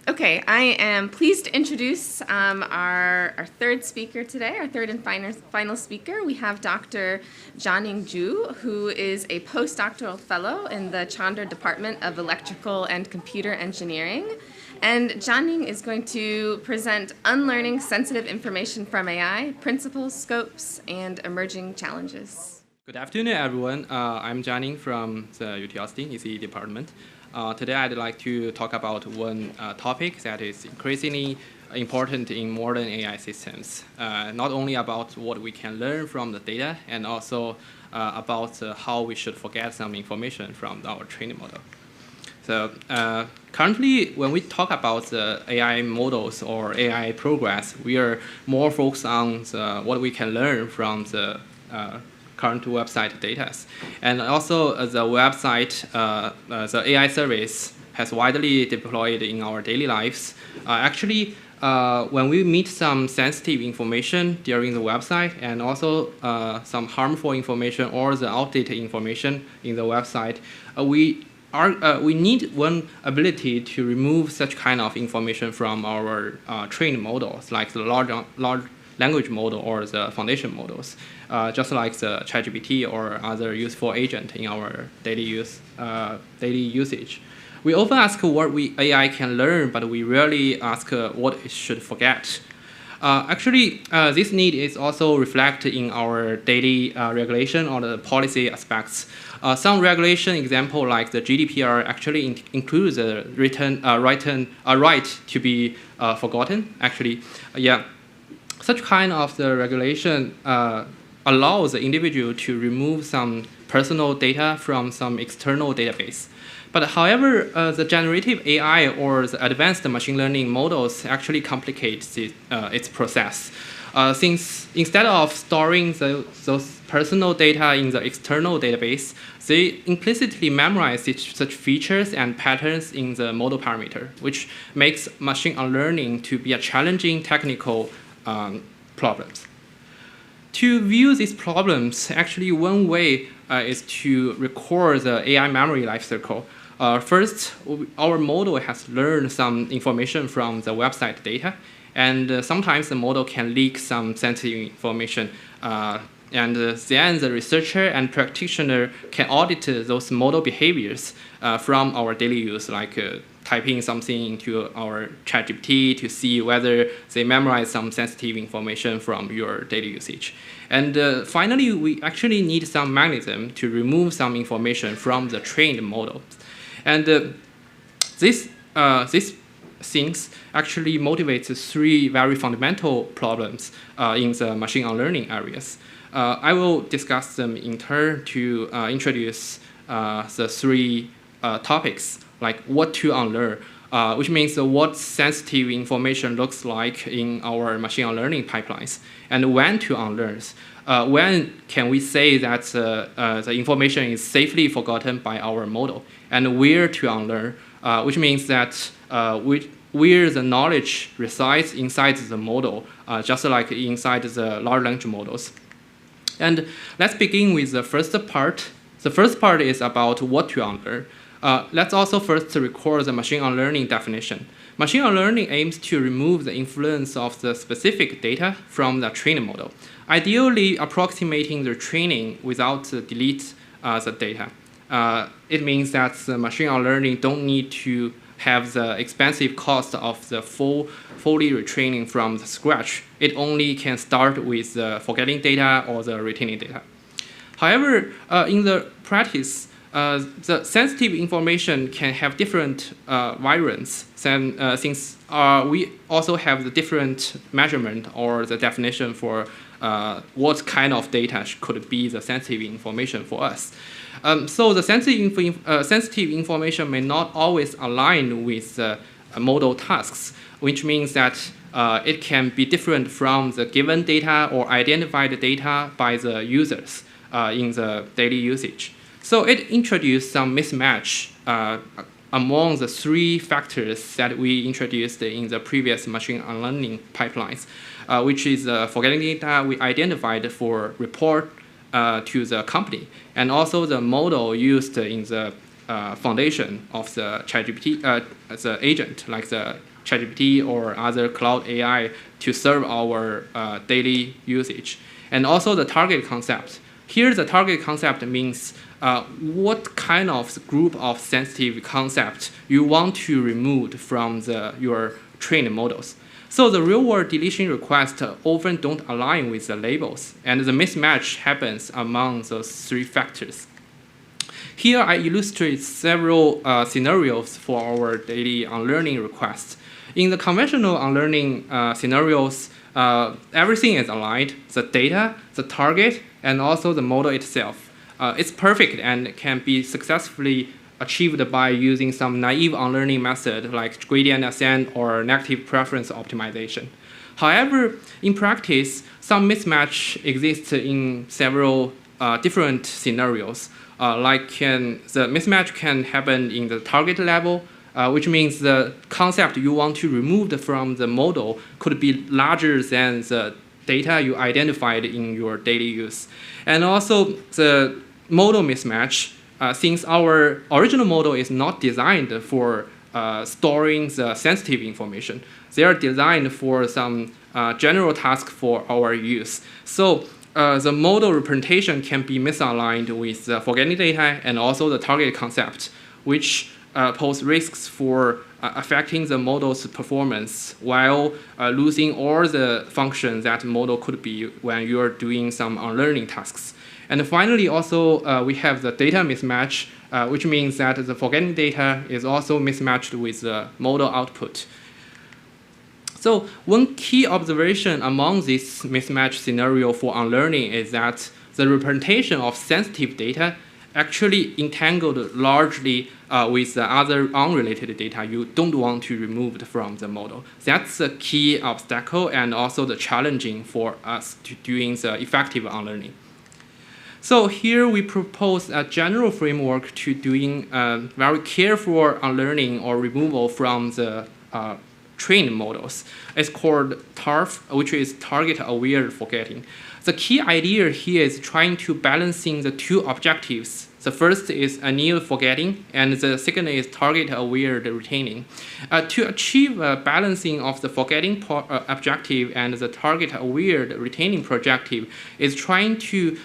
Okay, I am pleased to introduce our third speaker today, our third and final speaker. We have Dr. Jianing, who is a postdoctoral fellow in the Chandra Department of Electrical and Computer Engineering. And Jianing is going to present Unlearning Sensitive Information from AI, Principles, Scopes, and Emerging Challenges. Good afternoon, everyone. I'm Jianing from the UT Austin ECE department. Today, I'd like to talk about one topic that is increasingly important in modern AI systems, not only about what we can learn from the data, and also about how we should forget some information from our training model. So currently, when we talk about the AI models or AI progress, we are more focused on what we can learn from the current website data. And also the website, the AI service has widely deployed in our daily lives. Actually, when we meet some sensitive information during the website and also some harmful information or the outdated information in the website, we need one ability to remove such kind of information from our trained models, like the large language model or the foundation models, just like the ChatGPT or other useful agent in our daily usage. We often ask what AI can learn, but we rarely ask what it should forget. Actually, this need is also reflected in our daily regulation or the policy aspects. Some regulation example like the GDPR actually includes a right to be forgotten. Actually, yeah. Such kind of the regulation allows the individual to remove some personal data from some external database. But however, the generative AI or the advanced machine learning models actually complicate its process. Since instead of storing those personal data in the external database, they implicitly memorize such features and patterns in the model parameter, which makes machine learning to be a challenging technical problems. To view these problems, actually one way is to record the AI memory lifecycle. First, our model has learned some information from the website data, and sometimes the model can leak some sensitive information. And then the researcher and practitioner can audit those model behaviors from our daily use, like typing something into our ChatGPT to see whether they memorize some sensitive information from your daily usage. And finally, we actually need some mechanism to remove some information from the trained model. And this things actually motivates three very fundamental problems in the machine learning areas. I will discuss them in turn to introduce the three topics, like what to unlearn, which means what sensitive information looks like in our machine learning pipelines, and when to unlearn. When can we say that the information is safely forgotten by our model, and where to unlearn, which means that where the knowledge resides inside the model, just like inside the large language models. And let's begin with the first part. The first part is about what to unlearn. Let's also first record the machine learning definition. Machine learning aims to remove the influence of the specific data from the training model, ideally approximating the training without delete the data. It means that the machine learning don't need to have the expensive cost of the fully retraining from the scratch. It only can start with the forgetting data or the retaining data. However, in the practice, the sensitive information can have different variants since we also have the different measurement or the definition for what kind of data could be the sensitive information for us. So the sensitive information may not always align with model tasks, which means that it can be different from the given data or identified data by the users in the daily usage. So it introduced some mismatch among the three factors that we introduced in the previous machine learning pipelines, which is forgetting data we identified for report to the company, and also the model used in the foundation of the ChatGPT, the agent, like the ChatGPT or other cloud AI to serve our daily usage. And also the target concept. Here, the target concept means what kind of group of sensitive concept you want to remove from your trained models. So the real-world deletion requests often don't align with the labels, and the mismatch happens among those three factors. Here, I illustrate several scenarios for our daily unlearning requests. In the conventional unlearning scenarios, everything is aligned: the data, the target, and also the model itself. It's perfect and can be successfully achieved by using some naive unlearning method like gradient ascent or negative preference optimization. However, in practice, some mismatch exists in several different scenarios. The mismatch can happen in the target level, which means the concept you want to remove from the model could be larger than the data you identified in your daily use. And also the model mismatch, since our original model is not designed for storing the sensitive information. They are designed for some general task for our use. So the model representation can be misaligned with the forgetting data and also the target concept, which pose risks for affecting the model's performance while losing all the functions that model could be when you're doing some unlearning tasks. And finally, also, we have the data mismatch, which means that the forgetting data is also mismatched with the model output. So one key observation among this mismatch scenario for unlearning is that the representation of sensitive data actually entangled largely with the other unrelated data you don't want to remove from the model. That's the key obstacle and also the challenging for us to doing the effective unlearning. So here we propose a general framework to doing very careful unlearning or removal from the trained models. It's called TARF, which is target-aware forgetting. The key idea here is trying to balancing the two objectives. The first is anneal forgetting, and the second is target-aware retaining. To achieve a balancing of the forgetting objective and the target-aware retaining projective is trying to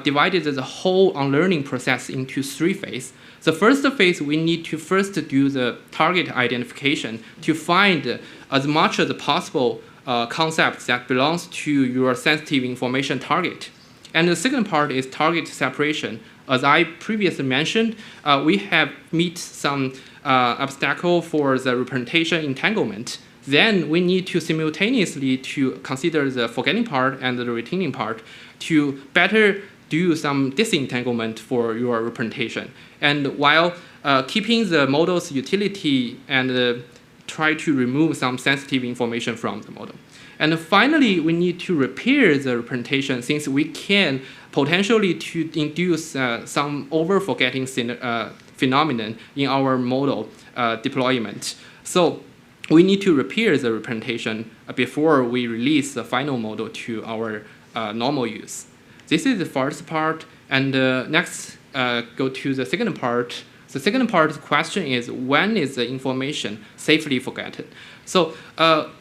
divide the whole unlearning process into three phases. The first phase, we need to first do the target identification to find as much as possible concepts that belongs to your sensitive information target. And the second part is target separation. As I previously mentioned, we have met some obstacle for the representation entanglement. Then we need to simultaneously to consider the forgetting part and the retaining part to better do some disentanglement for your representation. And while keeping the model's utility and try to remove some sensitive information from the model. And finally, we need to repair the representation since we can potentially to induce some over-forgetting phenomenon in our model deployment. So we need to repair the representation before we release the final model to our normal use. This is the first part, and next go to the second part. The second part of the question is, when is the information safely forgotten? So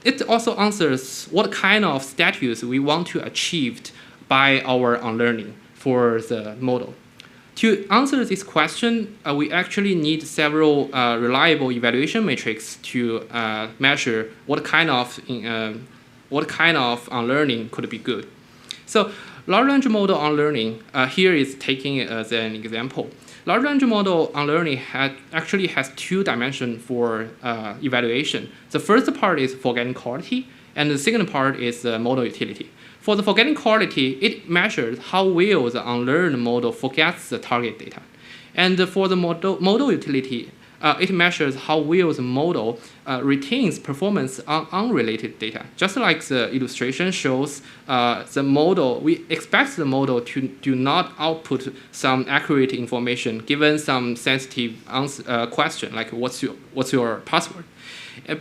it also answers what kind of status we want to achieve by our unlearning for the model. To answer this question, we actually need several reliable evaluation metrics to measure what kind of unlearning could be good. So large language model unlearning here is taking it as an example. Large language model unlearning actually has two dimensions for evaluation. The first part is forgetting quality, and the second part is model utility. For the forgetting quality, it measures how well the unlearned model forgets the target data. And for the model utility, it measures how well the model retains performance on unrelated data. Just like the illustration shows, we expect the model to do not output some accurate information given some sensitive question, like what's your password.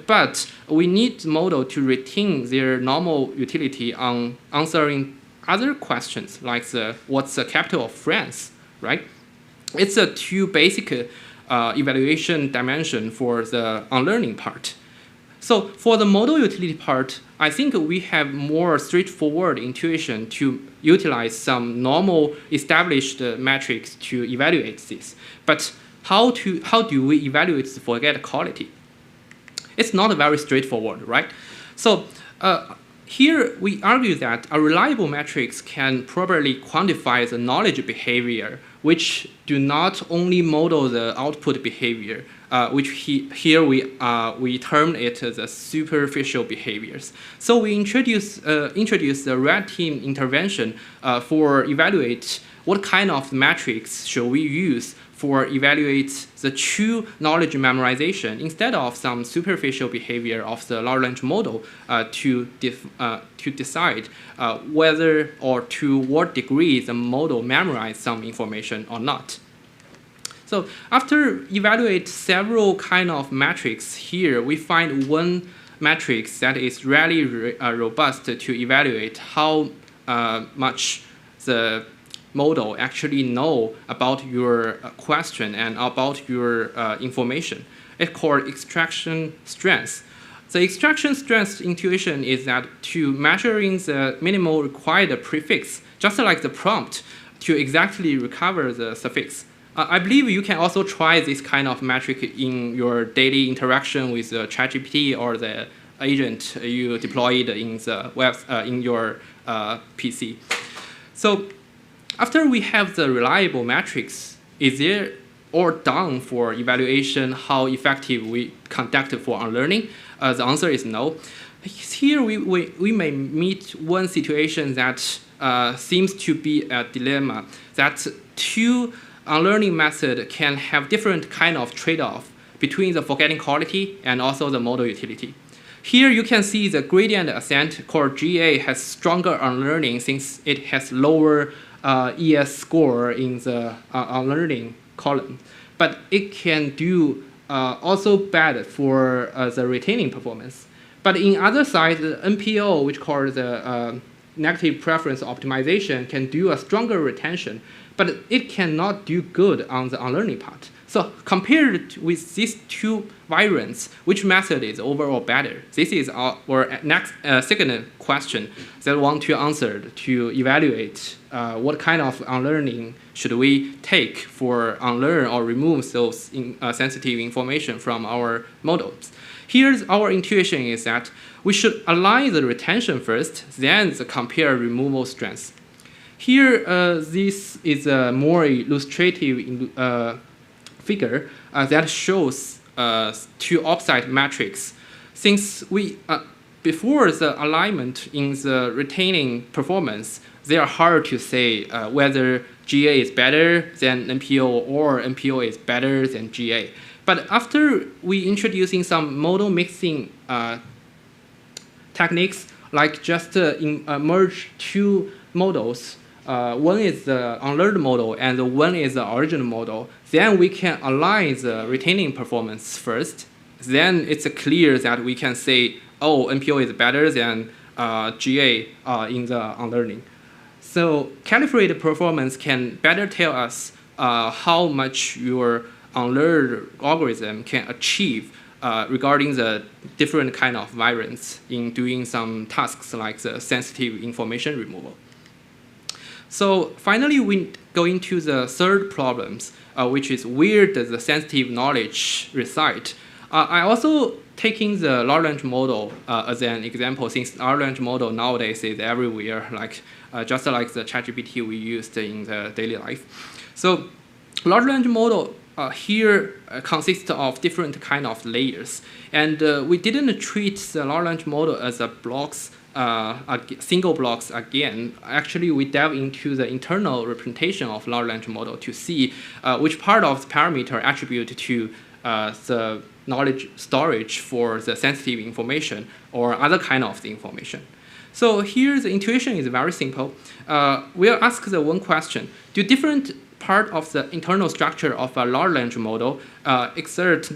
But we need the model to retain their normal utility on answering other questions, like what's the capital of France, right? It's a two basic evaluation dimension for the unlearning part. So for the model utility part, I think we have more straightforward intuition to utilize some normal established metrics to evaluate this. But how do we evaluate the forget quality? It's not very straightforward, right? So here we argue that a reliable metrics can properly quantify the knowledge behavior, which do not only model the output behavior, which here we term it as the superficial behaviors. So we introduce the red team intervention for evaluate what kind of metrics should we use for evaluate the true knowledge memorization instead of some superficial behavior of the large language model to decide whether or to what degree the model memorized some information or not. So after evaluate several kind of metrics here, we find one matrix that is really robust to evaluate how much the model actually know about your question and about your information. It's called extraction strength. The extraction strength intuition is that to measuring the minimal required prefix, just like the prompt, to exactly recover the suffix. I believe you can also try this kind of metric in your daily interaction with the ChatGPT or the agent you deployed in the web in your PC. So after we have the reliable metrics, is there all done for evaluation how effective we conduct for unlearning? The answer is no. Here we may meet one situation that seems to be a dilemma, that two unlearning methods can have different kind of trade-off between the forgetting quality and also the model utility. Here you can see the gradient ascent called GA has stronger unlearning since it has lower ES score in the unlearning column. But it can do also bad for the retaining performance. But in other side, the NPO, which called the negative preference optimization, can do a stronger retention, but it cannot do good on the unlearning part. So compared with these two variants, which method is overall better? This is our next second question that we want to answer to evaluate what kind of unlearning should we take for unlearn or remove those sensitive information from our models. Here's our intuition is that we should align the retention first, then the compare removal strengths. Here, this is a more illustrative figure that shows two opposite metrics. Since we before the alignment in the retaining performance, they are hard to say whether GA is better than NPO or NPO is better than GA. But after we introducing some model mixing techniques, like just merge two models, one is the unlearned model and one is the original model, then we can align the retaining performance first. Then it's clear that we can say, oh, NPO is better than GA in the unlearning. So calibrated performance can better tell us how much your unlearned algorithm can achieve regarding the different kind of variants in doing some tasks like the sensitive information removal. So finally, we go into the third problems, which is where does the sensitive knowledge reside? I also taking the large language model as an example, since large language model nowadays is everywhere, like just like the ChatGPT we used in the daily life. So large language model here consists of different kind of layers, and we didn't treat the large language model as a blocks. Single blocks again. Actually, we delve into the internal representation of large language model to see which part of the parameter attribute to the knowledge storage for the sensitive information or other kind of the information. So here the intuition is very simple. We'll ask the one question: do different part of the internal structure of a large language model exert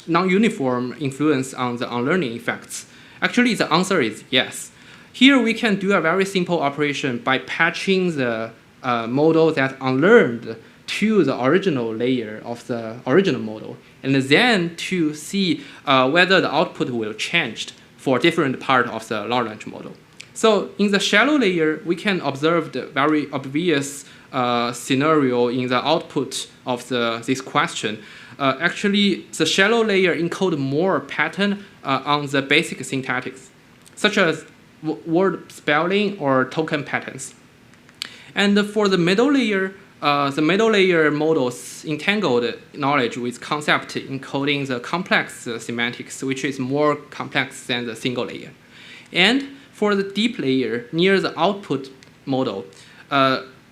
non-uniform influence on the unlearning effects? Actually, the answer is yes. Here we can do a very simple operation by patching the model that unlearned to the original layer of the original model. and then to see whether the output will change for different part of the large language model. So in the shallow layer, we can observe the very obvious scenario in the output of this question. Actually, the shallow layer encodes more pattern on the basic syntactics, such as word spelling or token patterns. And for the middle layer models entangled knowledge with concept encoding the complex semantics, which is more complex than the single layer. And for the deep layer near the output model,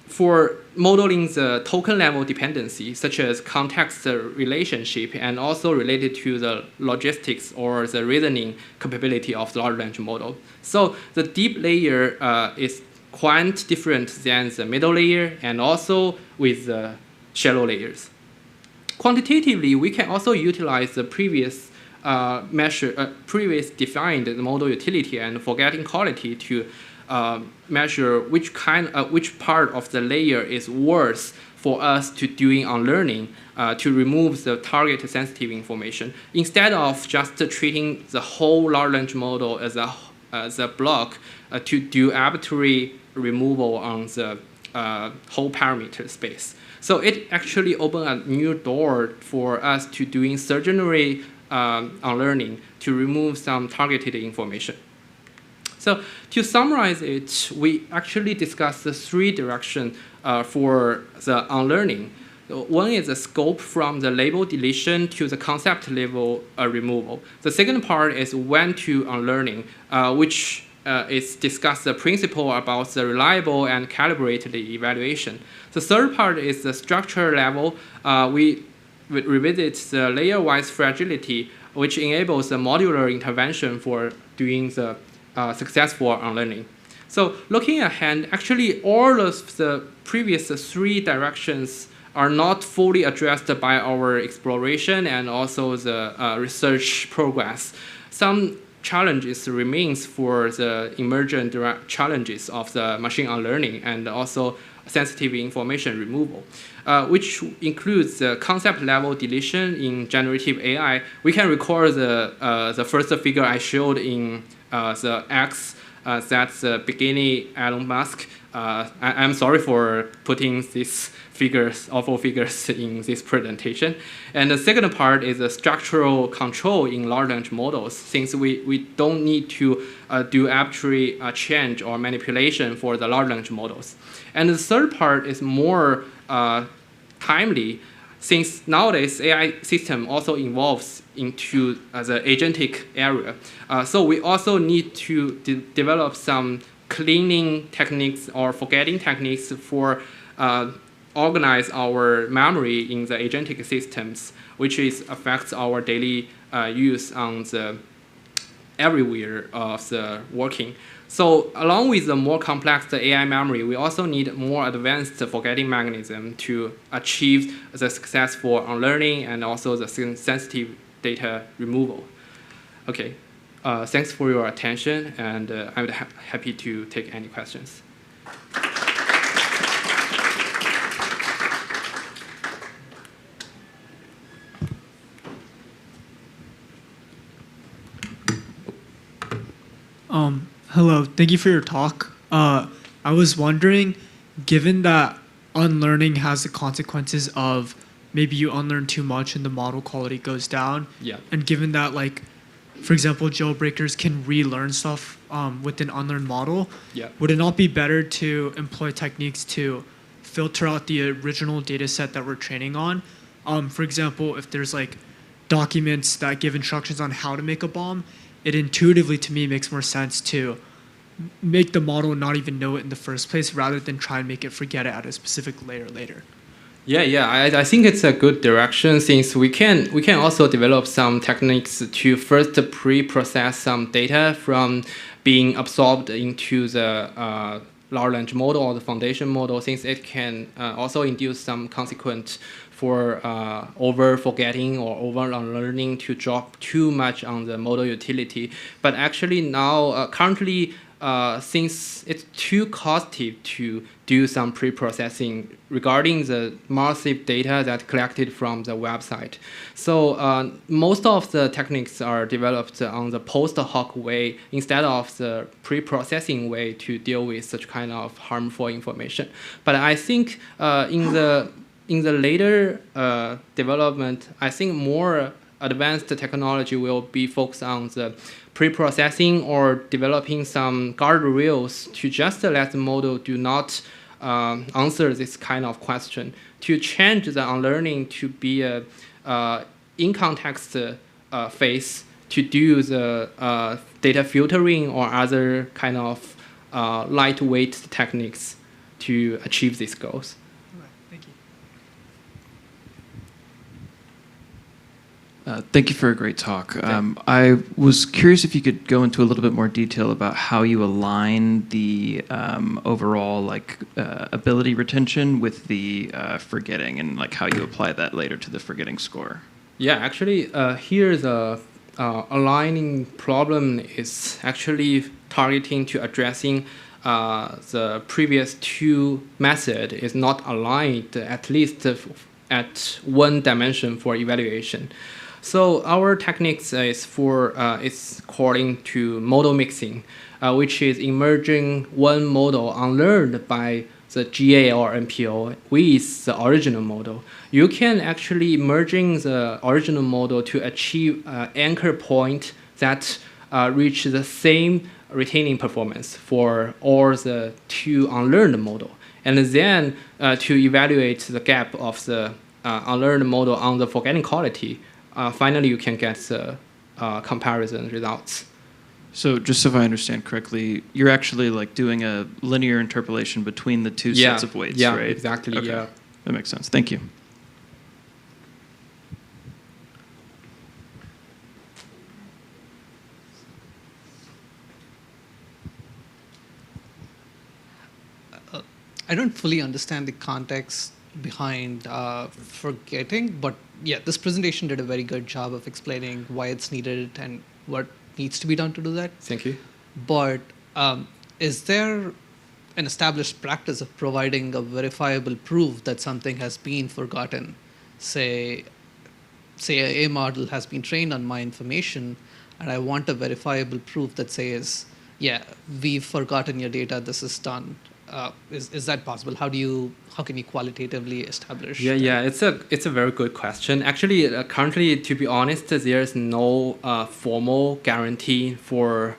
for modeling the token level dependency, such as context relationship, and also related to the logistics or the reasoning capability of the large language model. So the deep layer is quite different than the middle layer and also with the shallow layers. Quantitatively, we can also utilize the previous defined model utility and forgetting quality to measure which part of the layer is worth for us to doing unlearning to remove the target sensitive information instead of just treating the whole large language model as a block to do arbitrary removal on the whole parameter space. So it actually opened a new door for us to doing surgery unlearning to remove some targeted information. So to summarize it, we actually discussed the three directions for the unlearning. One is the scope from the label deletion to the concept level removal. The second part is when to unlearning, which is discuss the principle about the reliable and calibrated evaluation. The third part is the structure level. We revisit the layer-wise fragility, which enables the modular intervention for doing the successful unlearning. So looking ahead, actually all of the previous three directions are not fully addressed by our exploration and also the research progress. Some challenges remains for the emergent challenges of the machine unlearning and also sensitive information removal, which includes the concept level deletion in generative AI. We can recall the first figure I showed in the X, that's the beginning Elon Musk. I'm sorry for putting these awful figures in this presentation. And the second part is the structural control in large language models, since we don't need to do arbitrary change or manipulation for the large language models. And the third part is more timely, since nowadays AI system also evolves into the agentic area. So we also need to develop some cleaning techniques or forgetting techniques for organize our memory in the agentic systems, which affects our daily use on the everywhere of the working. So along with the more complex AI memory, we also need more advanced forgetting mechanism to achieve the successful unlearning and also the sensitive data removal. Okay, thanks for your attention, and I'm happy to take any questions. Hello, thank you for your talk. I was wondering, given that unlearning has the consequences of maybe you unlearn too much and the model quality goes down, and given that, like, for example, jailbreakers can relearn stuff with an unlearned model, would it not be better to employ techniques to filter out the original data set that we're training on? For example, if there's like documents that give instructions on how to make a bomb, it intuitively to me makes more sense to make the model not even know it in the first place rather than try and make it forget it at a specific layer later. I think it's a good direction, since we can also develop some techniques to first pre-process some data from being absorbed into the large language model or the foundation model, since it can also induce some consequence for over forgetting or over unlearning to drop too much on the model utility. But actually now, currently, since it's too costly to do some pre-processing regarding the massive data that collected from the website. So most of the techniques are developed on the post hoc way instead of the pre-processing way to deal with such kind of harmful information. But I think in the later development, I think more advanced technology will be focused on the pre-processing or developing some guardrails to just let the model do not answer this kind of question, to change the unlearning to be a in-context phase to do the data filtering or other kind of lightweight techniques to achieve these goals. Thank you for a great talk. I was curious if you could go into a little bit more detail about how you align the overall ability retention with the forgetting, and how you apply that later to the forgetting score. Yeah, actually, here the aligning problem is actually targeting to addressing the previous two method is not aligned at least at one dimension for evaluation. So our techniques is for it's according to model mixing, which is emerging one model unlearned by the GA or NPO with the original model. You can actually merging the original model to achieve an anchor point that reach the same retaining performance for all the two unlearned model, and then to evaluate the gap of the unlearned model on the forgetting quality. Finally, you can get the comparison results. So just so if I understand correctly, you're actually doing a linear interpolation between the two sets of weights, yeah, right? Exactly. Okay. Yeah, that makes sense. Thank you. I don't fully understand the context behind forgetting, but yeah, this presentation did a very good job of explaining why it's needed and what needs to be done to do that. Thank you. But is there an established practice of providing a verifiable proof that something has been forgotten? Say a model has been trained on my information, and I want a verifiable proof that says, yeah, we've forgotten your data, this is done. Is that possible? How can you qualitatively establish? Yeah, it's a very good question. Actually, currently, to be honest, there's no formal guarantee for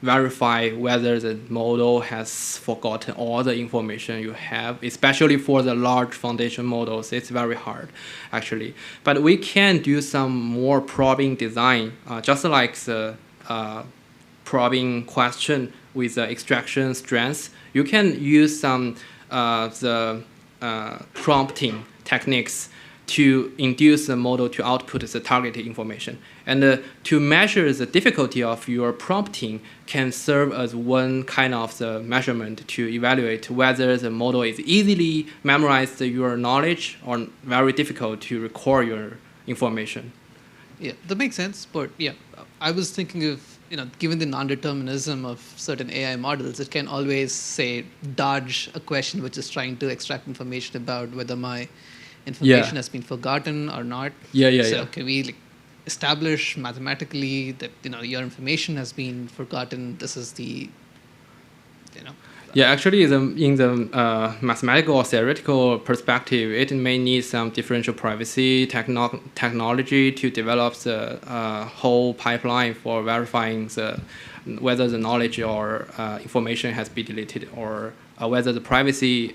verify whether the model has forgotten all the information you have, especially for the large foundation models. It's very hard, actually. But we can do some more probing design, just like the probing question with the extraction strengths. You can use some the prompting techniques to induce the model to output the targeted information. And to measure the difficulty of your prompting can serve as one kind of the measurement to evaluate whether the model is easily memorized your knowledge or very difficult to record your information. Yeah, that makes sense. But yeah, I was thinking of, given the non-determinism of certain AI models, it can always, say, dodge a question which is trying to extract information about whether my information has been forgotten or not. So can we establish mathematically that your information has been forgotten? This is the Yeah, actually, in the mathematical or theoretical perspective, it may need some differential privacy technology to develop the whole pipeline for verifying whether the knowledge or information has been deleted, or whether the privacy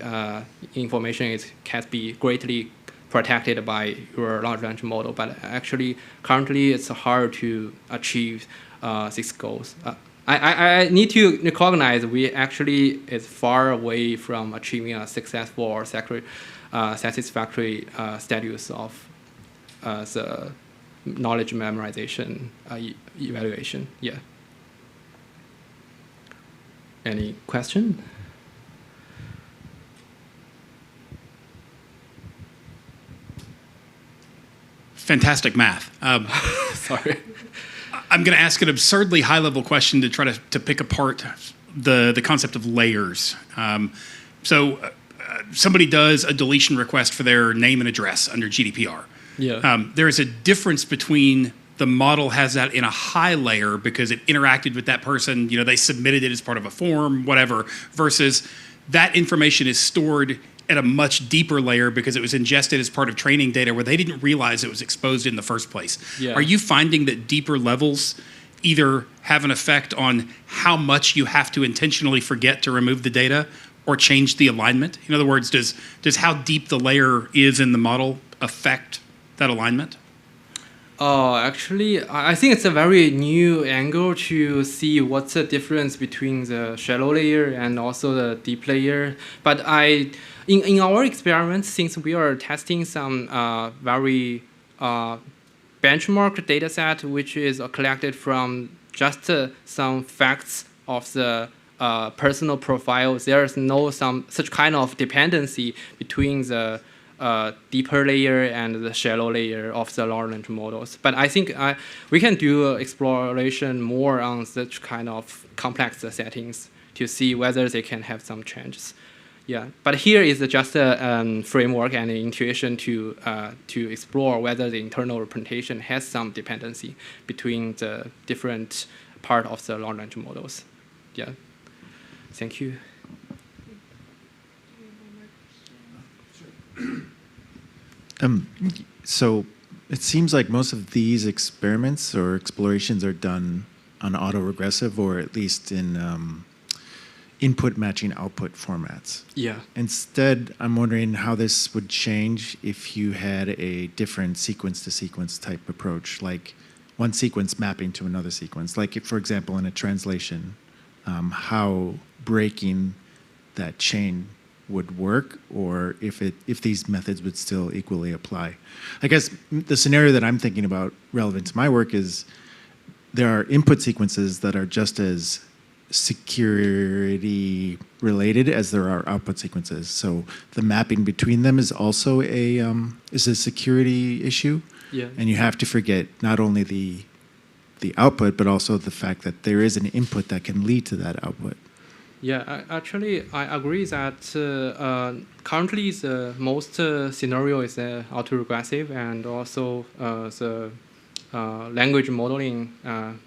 information can be greatly protected by your large language model. But actually, currently, it's hard to achieve these goals. I need to recognize we actually is far away from achieving a successful or satisfactory status of the knowledge memorization evaluation. Yeah. Any question? Fantastic math. Sorry. I'm going to ask an absurdly high-level question to try to pick apart the concept of layers. Somebody does a deletion request for their name and address under GDPR. Yeah. There is a difference between the model has that in a high layer because it interacted with that person, they submitted it as part of a form, whatever, versus that information is stored at a much deeper layer because it was ingested as part of training data where they didn't realize it was exposed in the first place. Yeah. Are you finding that deeper levels either have an effect on how much you have to intentionally forget to remove the data or change the alignment? In other words, does how deep the layer is in the model affect that alignment? Actually, I think it's a very new angle to see what's the difference between the shallow layer and also the deep layer. But in our experiments, since we are testing some very benchmark data set, which is collected from just some facts of the personal profiles, there is no such kind of dependency between the deeper layer and the shallow layer of the large language models. But I think we can do exploration more on such kind of complex settings to see whether they can have some changes. Yeah, but here is just a framework and an intuition to explore whether the internal representation has some dependency between the different part of the large language models. Yeah, thank you. So it seems like most of these experiments or explorations are done on autoregressive or at least in input matching output formats. Yeah. Instead, I'm wondering how this would change if you had a different sequence-to-sequence type approach, like one sequence mapping to another sequence. Like, if, for example, in a translation, how breaking that chain would work, or if these methods would still equally apply. I guess the scenario that I'm thinking about relevant to my work is there are input sequences that are just as security related as there are output sequences. So the mapping between them is also a security issue. Yeah. And you have to forget not only the output, but also the fact that there is an input that can lead to that output. Yeah, actually, I agree that currently the most scenario is autoregressive, and also the language modeling,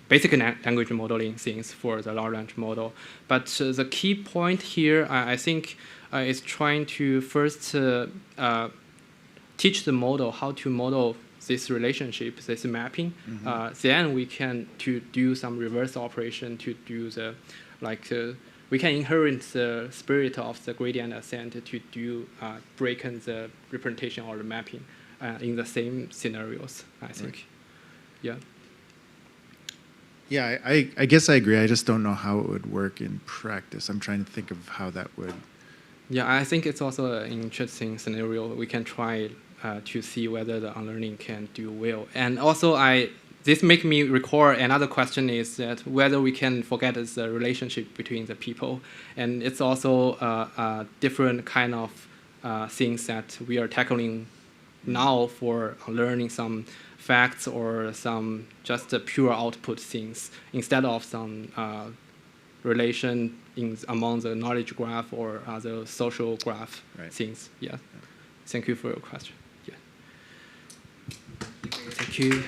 basic language modeling things for the large language model. But the key point here, I think, is trying to first teach the model how to model this relationship, this mapping. Mm-hmm. Then we can do some reverse operation to do the we can inherit the spirit of the gradient ascent to do break the representation or the mapping in the same scenarios, I think. Right. Yeah. Yeah, I guess I agree. I just don't know how it would work in practice. I'm trying to think of how that would. Yeah, I think it's also an interesting scenario. We can try to see whether the unlearning can do well. And also, this makes me recall another question is that whether we can forget the relationship between the people. And it's also a different kind of things that we are tackling now for learning some facts or some just pure output things instead of some relation among the knowledge graph or other social graph things. Yeah. Thank you for your question. Yeah. Thank you.